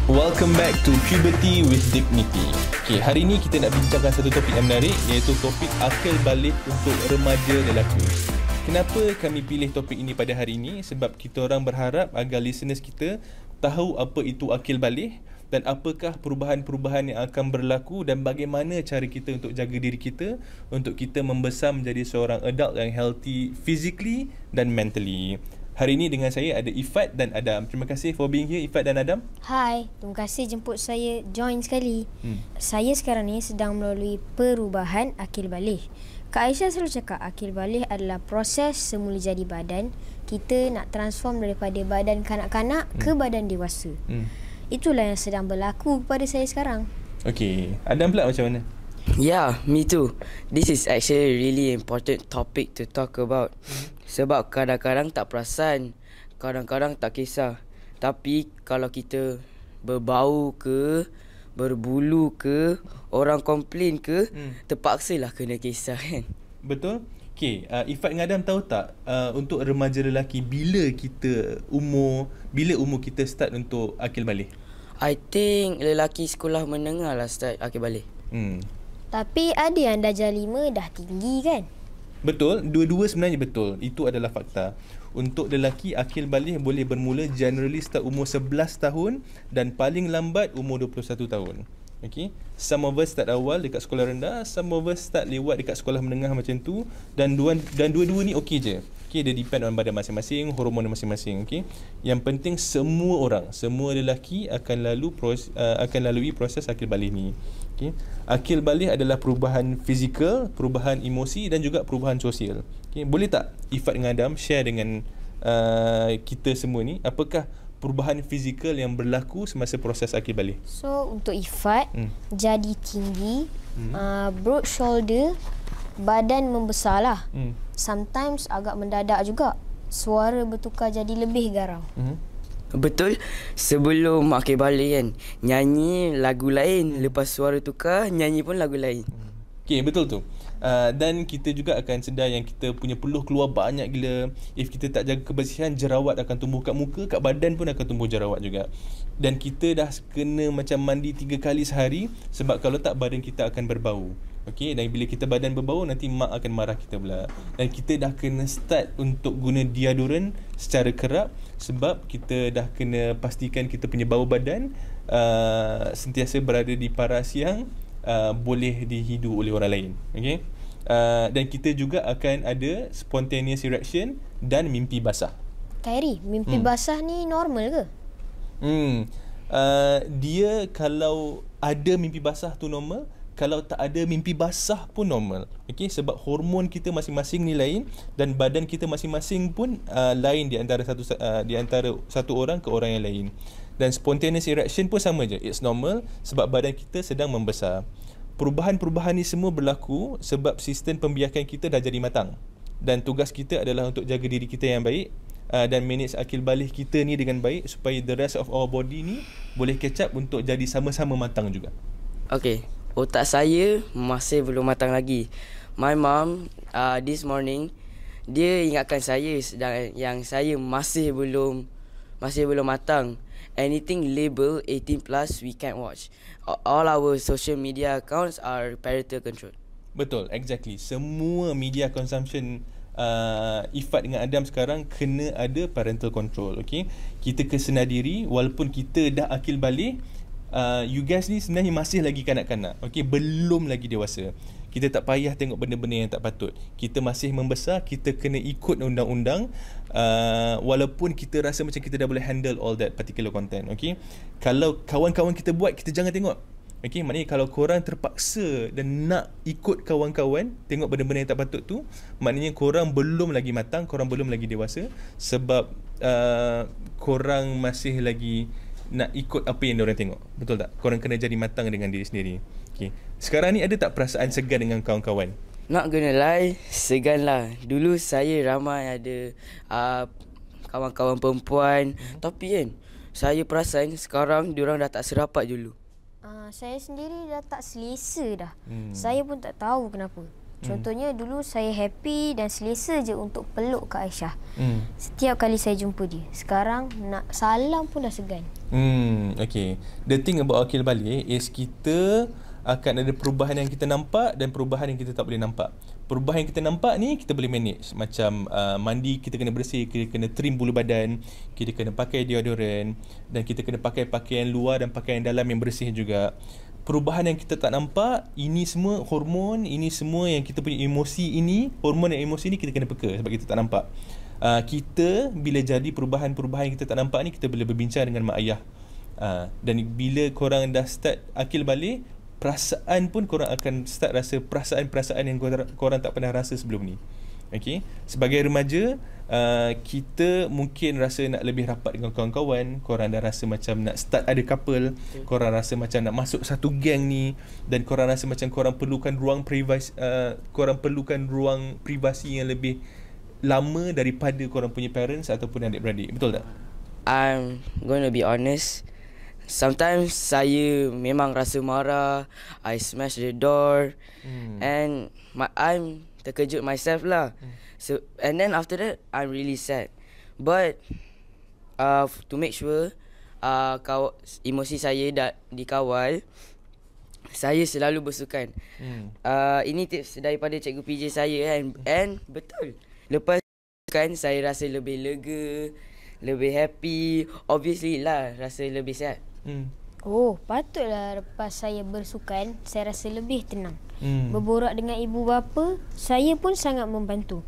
Welcome back to Puberty with Dignity. Okay, hari ni kita nak bincangkan satu topik yang menarik, iaitu topik akil balik untuk remaja lelaki. Kenapa kami pilih topik ini pada hari ini? Sebab kita orang berharap agar listeners kita tahu apa itu akil balik dan apakah perubahan-perubahan yang akan berlaku dan bagaimana cara kita untuk jaga diri kita untuk kita membesar menjadi seorang adult yang healthy physically dan mentally. Hari ini dengan saya ada Ifat dan Adam. Terima kasih for being here, Ifat dan Adam. Hai, terima kasih jemput saya join sekali. Saya sekarang ni sedang melalui perubahan akil balik. Kak Aisyah selalu cakap akil balik adalah proses semula jadi badan. Kita nak transform daripada badan kanak-kanak ke badan dewasa. Itulah yang sedang berlaku kepada saya sekarang. Okay, Adam pula macam mana? Yeah, me too. This is actually a really important topic to talk about. Sebab kadang-kadang tak perasan, kadang-kadang tak kisah. Tapi kalau kita berbau ke, berbulu ke, orang komplain ke, terpaksalah kena kisah kan. Betul? Okay, Ifat dengan Adam tahu tak untuk remaja lelaki bila umur kita start untuk akil balik? I think lelaki sekolah menengah lah start akil balik. Tapi ada yang darjah 5 dah tinggi kan? Betul, dua-dua sebenarnya betul. Itu adalah fakta. Untuk lelaki, akil balik boleh bermula generally start umur 11 tahun dan paling lambat umur 21 tahun. Okay. Some of us start awal dekat sekolah rendah, some of us start lewat dekat sekolah menengah macam tu, dan dua-dua ni okey je. Okay, dia depend on badan masing-masing, hormon masing-masing. Okay. Yang penting semua lelaki akan lalui proses akil balik ni. Okay. Akil balik adalah perubahan fizikal, perubahan emosi dan juga perubahan sosial. Okay. Boleh tak Ifat dengan Adam share dengan kita semua ni apakah perubahan fizikal yang berlaku semasa proses akil balik? So untuk Ifat, jadi tinggi, broad shoulder, badan membesar lah. Sometimes agak mendadak juga. Suara bertukar jadi lebih garang. Betul, sebelum akil balik kan, nyanyi lagu lain, lepas suara tukar, nyanyi pun lagu lain. Okay, betul tu. Dan kita juga akan sedar yang kita punya peluh keluar banyak gila. If kita tak jaga kebersihan, jerawat akan tumbuh kat muka, kat badan pun akan tumbuh jerawat juga. Dan kita dah kena macam mandi 3 kali sehari, sebab kalau tak badan kita akan berbau. Okay, dan bila kita badan berbau, nanti mak akan marah kita pula. Dan kita dah kena start untuk guna deodorant secara kerap, sebab kita dah kena pastikan kita punya bau badan sentiasa berada di paras yang boleh dihidu oleh orang lain. Okay. Dan kita juga akan ada spontaneous erection dan mimpi basah. Khairi, mimpi basah ni normal ke? Dia kalau ada mimpi basah tu normal, kalau tak ada mimpi basah pun normal. Okay, sebab hormon kita masing-masing ni lain dan badan kita masing-masing pun lain di antara satu orang ke orang yang lain. Dan spontaneous erection pun sama je. It's normal sebab badan kita sedang membesar. Perubahan-perubahan ni semua berlaku sebab sistem pembiakan kita dah jadi matang. Dan tugas kita adalah untuk jaga diri kita yang baik dan manage akil balik kita ni dengan baik supaya the rest of our body ni boleh catch up untuk jadi sama-sama matang juga. Okay, otak saya masih belum matang lagi. My mom this morning, dia ingatkan saya yang saya masih belum matang. Anything label 18 plus we can't watch. All our social media accounts are parental control. Betul, exactly. Semua media consumption Ifat dengan Adam sekarang kena ada parental control. Okay, kita kesenar diri walaupun kita dah akil balik. You guys ni sebenarnya masih lagi kanak-kanak. Okay, belum lagi dewasa. Kita tak payah tengok benda-benda yang tak patut. Kita masih membesar, kita kena ikut undang-undang walaupun kita rasa macam kita dah boleh handle all that particular content. Okay, kalau kawan-kawan kita buat, kita jangan tengok. Okay, maknanya kalau korang terpaksa dan nak ikut kawan-kawan tengok benda-benda yang tak patut tu, maknanya korang belum lagi matang, korang belum lagi dewasa, sebab korang masih lagi nak ikut apa yang diorang tengok. Betul tak? Korang kena jadi matang dengan diri sendiri. Okay. Sekarang ni ada tak perasaan segan dengan kawan-kawan? Not gonna lie, segan lah. Dulu saya ramai ada kawan-kawan perempuan, tapi kan saya perasan sekarang diorang dah tak serapat dulu. Saya sendiri dah tak selesa dah. Saya pun tak tahu kenapa. Contohnya dulu saya happy dan selesa je untuk peluk Kak Aisyah. Setiap kali saya jumpa dia. Sekarang nak salam pun dah segan. Okay. The thing about akil balik is kita akan ada perubahan yang kita nampak dan perubahan yang kita tak boleh nampak. Perubahan yang kita nampak ni kita boleh manage. Macam mandi kita kena bersih, kita kena trim bulu badan, kita kena pakai deodorant, dan kita kena pakai pakaian luar dan pakaian dalam yang bersih juga. Perubahan yang kita tak nampak, ini semua hormon, ini semua yang kita punya emosi ini, hormon dan emosi ni kita kena peka sebab kita tak nampak. Kita bila jadi perubahan-perubahan yang kita tak nampak ni, kita boleh berbincang dengan mak ayah. Dan bila korang dah start akil balik, perasaan pun korang akan start rasa perasaan-perasaan yang korang tak pernah rasa sebelum ni. Okay? Sebagai remaja, kita mungkin rasa nak lebih rapat dengan kawan-kawan. Korang dah rasa macam nak start ada couple. Korang rasa macam nak masuk satu geng ni. Dan korang rasa macam korang perlukan ruang privasi, privasi yang lebih lama daripada korang punya parents ataupun adik-beradik. Betul tak? I'm gonna be honest. Sometimes saya memang rasa marah. I smash the door. And I'm terkejut myself lah. So, and then after that, I'm really sad. But to make sure emosi saya dikawal, saya selalu bersukan. Ini tips daripada Cikgu PJ saya kan. And betul, lepas kan saya rasa lebih lega, lebih happy. Obviously lah, rasa lebih sihat. Oh, patutlah lepas saya bersukan, saya rasa lebih tenang. Berborak dengan ibu bapa, saya pun sangat membantu.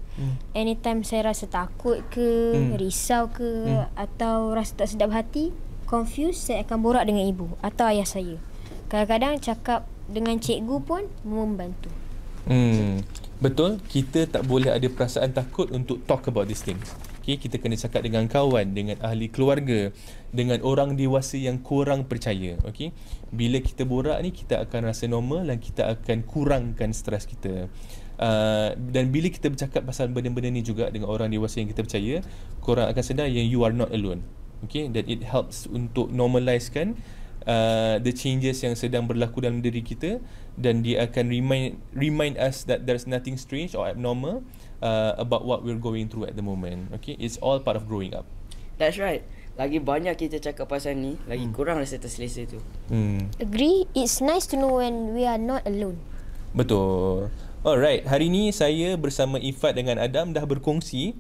Anytime saya rasa takut ke, risau ke, atau rasa tak sedap hati, confused, saya akan borak dengan ibu atau ayah saya. Kadang-kadang cakap dengan cikgu pun membantu. Betul, kita tak boleh ada perasaan takut untuk talk about these things. Okay, kita kena cakap dengan kawan, dengan ahli keluarga, dengan orang dewasa yang korang percaya. Okay? Bila kita borak ni, kita akan rasa normal dan kita akan kurangkan stres kita. Dan bila kita bercakap pasal benda-benda ni juga dengan orang dewasa yang kita percaya, korang akan sedar yang you are not alone. Okay? Dan it helps untuk normalizekan the changes yang sedang berlaku dalam diri kita, dan dia akan remind us that there's nothing strange or abnormal about what we're going through at the moment. Okay, it's all part of growing up. That's right. Lagi banyak kita cakap pasal ni, lagi kurang rasa terselesa tu. Agree. It's nice to know when we are not alone. Betul. Alright, hari ni saya bersama Ifat dengan Adam dah berkongsi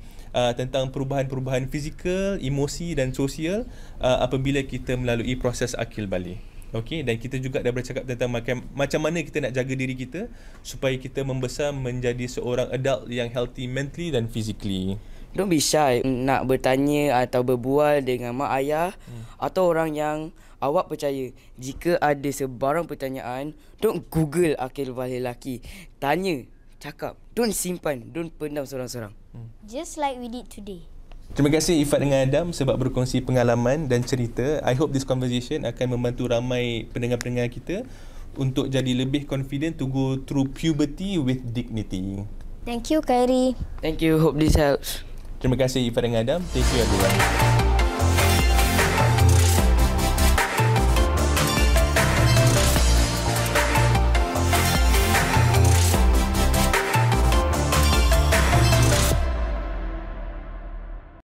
tentang perubahan-perubahan fizikal, emosi dan sosial apabila kita melalui proses akil balik. Okey, dan kita juga dah bercakap tentang macam mana kita nak jaga diri kita supaya kita membesar menjadi seorang adult yang healthy mentally dan physically. Don't be shy nak bertanya atau berbual dengan mak ayah atau orang yang awak percaya. Jika ada sebarang pertanyaan, don't Google akil balik lelaki. Tanya, cakap. Don't simpan, don't pendam seorang-seorang. Just like we did today. Terima kasih Ifat dengan Adam sebab berkongsi pengalaman dan cerita. I hope this conversation akan membantu ramai pendengar-pendengar kita untuk jadi lebih confident to go through puberty with dignity. Thank you, Khairi. Thank you. Hope this helps. Terima kasih Ifat dengan Adam. Thank you everyone.